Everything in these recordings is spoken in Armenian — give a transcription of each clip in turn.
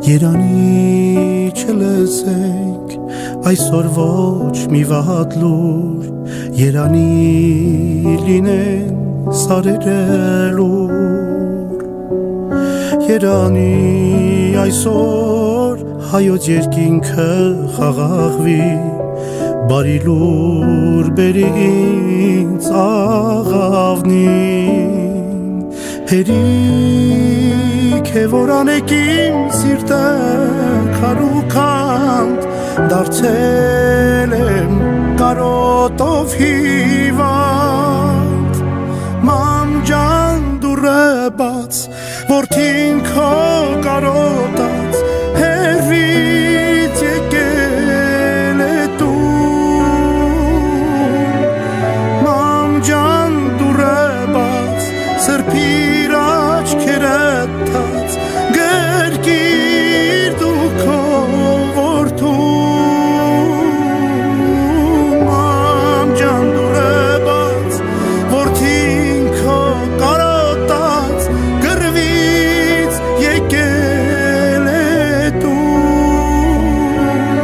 Երանի չլսենք այսօր ոչ մի վատ լուր, երանի լինեն սարերը լուր, երանի այսօր հայոց երկինքը խաղաղվի, բարի լուր բերի ինձ աղավնին, հերիք է որ անեք իմ սիրտը քարուքանդ, դարձել եմ կարոտով հիվանդ, մամ ջան դուրը բաց, որդին քո կարոտած, հերվից եկել է տուն, մամ ջան դուրը բաց, սրբիր աչքերը թած, գրկիր դու քո որդուն, մամ ջան դուրը բաց, որդին քո կարոտած, գրվից եկել է տուն,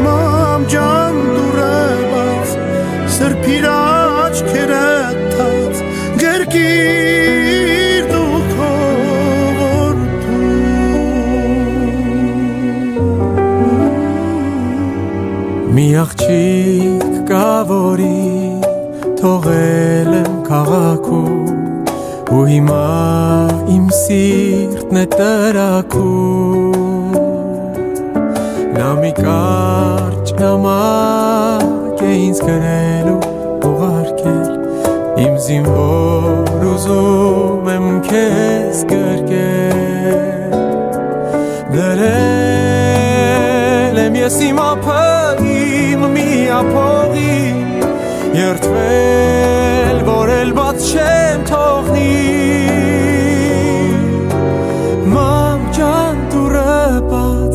մամ ջան դուրը բաց, սրբիր աչքերը թած, գրկիր դու քո որդուն։ Մի աղջիկ կա, որի թողել եմ քաղաքում, ու հիմա իմ սիրտն է տրաքում, նա մի կարճ նամակ է ինձ գրել ու ուղարկել, իմ զինվոր ուզում եմ քեզ գրկել, դրել եմ ես իմ ափը իմ միափողին, երդվել որ էլ բաց չեմ թողնի, մամ ջան դուրը բաց,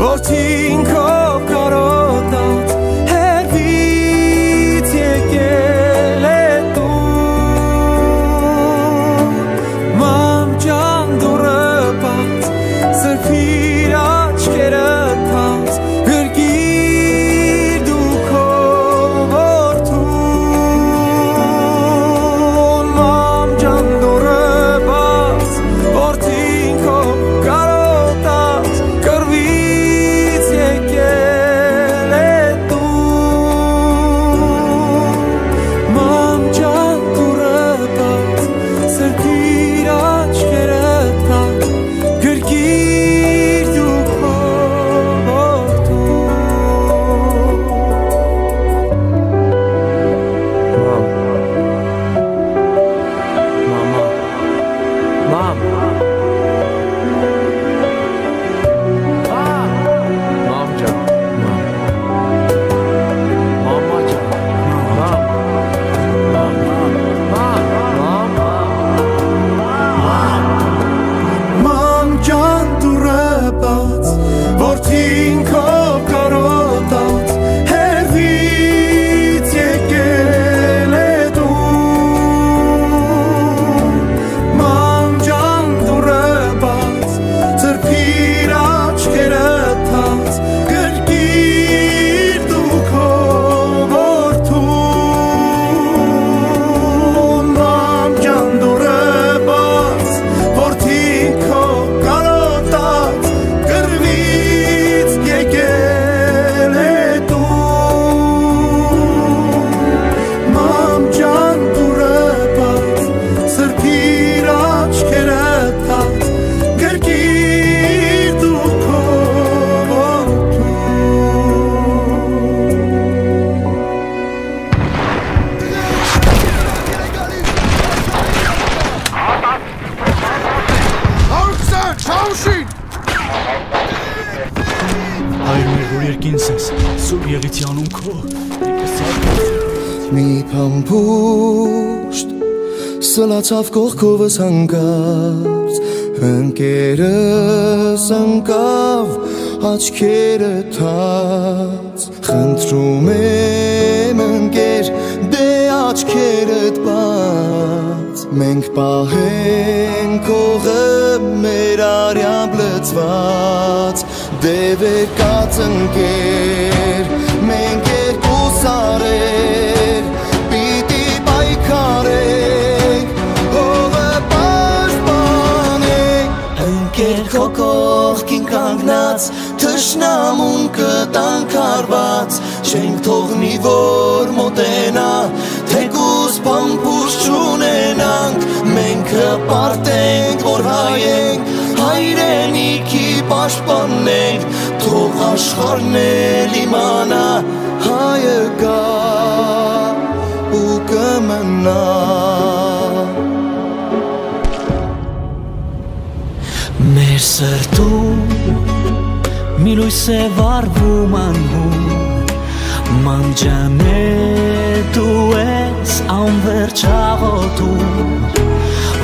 որդին քո կարոտած, հերվից եկել է տուն, մամ ջան դուրը բաց, սրբիր աչքերը թած, գրկիր դու քո որդուն, մամ ջան դուրը բաց, որդին քո կարոտած, կռվից եկել է տուն, մամ ջան դուրը բաց, սրբիր աչքերը թած, գրկիր դու քո որդուն։ Մամ, մամ ջան, մամա ջան, Մամ ջան դուրը բաց, որդին քո կարոտած, հերվից եկել է տուն, մամ ջան դուրը բաց, սրբիր աչքերը թած, գրկիր դու քո որդուն, մամ ջան դուրը բաց, որդին քո կարոտած, գրվից եկել է տուն, մամ ջան դուրը բաց, սրբիր աչքերը թած, գրկիր դու քո որդուն։ Հայր մեր որ երկինս ես, սուր եղիցի անուն քո, Մի փամփուշտ սլացավ կողքովս հանկարծ, ընկերս ընկավ աչքերը թած, խնդրում եմ ընկեր դե աչքերդ բաց, մենք պահենք օղը մեր արյամբ լծված դևեր կածնկեր մենք երկուս արեր պիտի պայքարենք հողը պաշտպանենք ընկեր քո կողքին կանգնած թշնամուն կտանք արված չենք թողնի որ մոտենա թեկուզ պամպուշ չունենանք մենք հպարտենք որ հայենք հայրենիքի պաշտպանենք թող աշխարհն էլ իմանա հայը կա ու կմնա մեր սրտում մի լույս է վառվում անհուն մանջաներ դու ես անվերջ աղոթում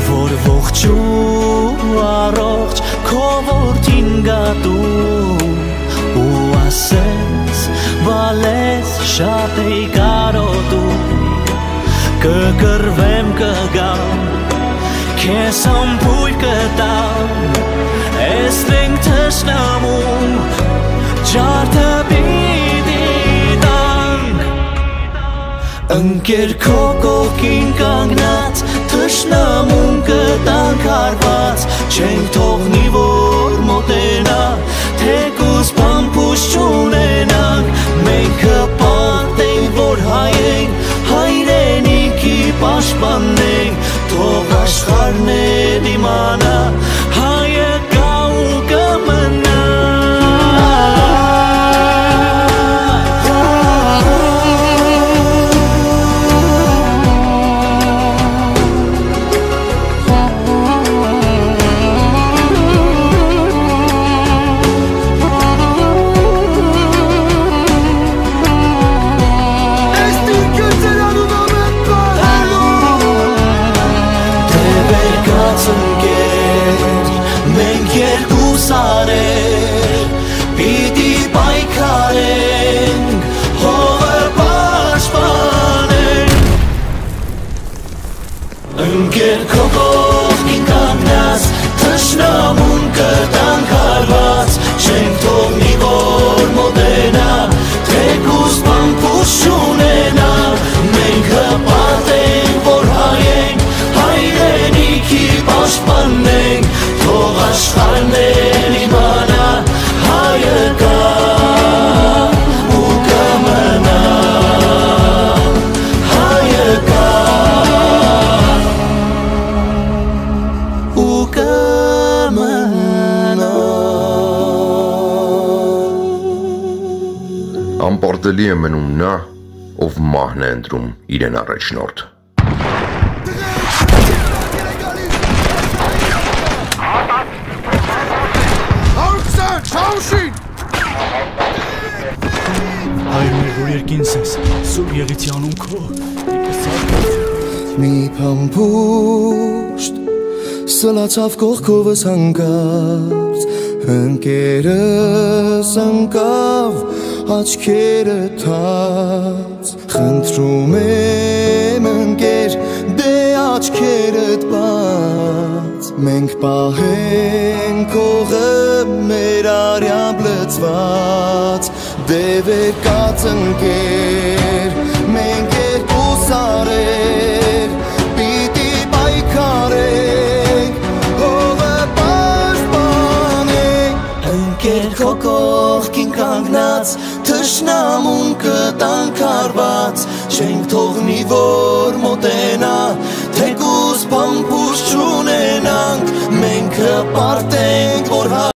որ ողջ ու առողջ քո որդին գատում ու ասես բալես շատ էի կարոտում կկռվեմ կգամ քեզ ամփույթ կտամ էստենք թշնամում ջարդը պիտի տանք ընկեր քո կողքին կանգնած թշնամուն կտանք արված չենք թողնի որ մոտենա թեկուզ պամպուշ չունենանք մենք հպարտենք որ հայենք հայրենիքի պաշտպանենք թող աշխարհն էլ իմանա հայը կա ու կմնա մենք երկուս արեր պիտի պայքարենք հողը պաշտպանենք ընկեր քո կողքին կանգնած թշնամուն կտանք արված չենք թողնի որ մոտենա թեկուզ պամպուշ չունենա մենք հպարտենք որ հայենք հայրենիքի պաշտպանենք թող աշխարհն էլ իմանա հայը կա ու կմնա հայը կա ու կմնա Անպարտելի է մնում նա, ով մահն է ընտրում իրեն առաջնորդ Հայր մեր որ երկինս ես սուր եղիցի անուն քո մի փամփուշտ սլացավ կողքովս հանկարծ ընկերս ընկավ աչքերը թած խնդրում եմ ընկեր դե աչքերդ բաց մենք պահենք հողը մեր արյամբ լծված դևեր կածնկեր մենք երկուս արեր պիտի պայքարենք հողը պաշտպանենք ընկեր քո կողքին կանգնած թշնամուն կտանք արված չենք թողնի որ մոտենա թեկուզ պամպուշ չունենանք մենք հպարտենք որ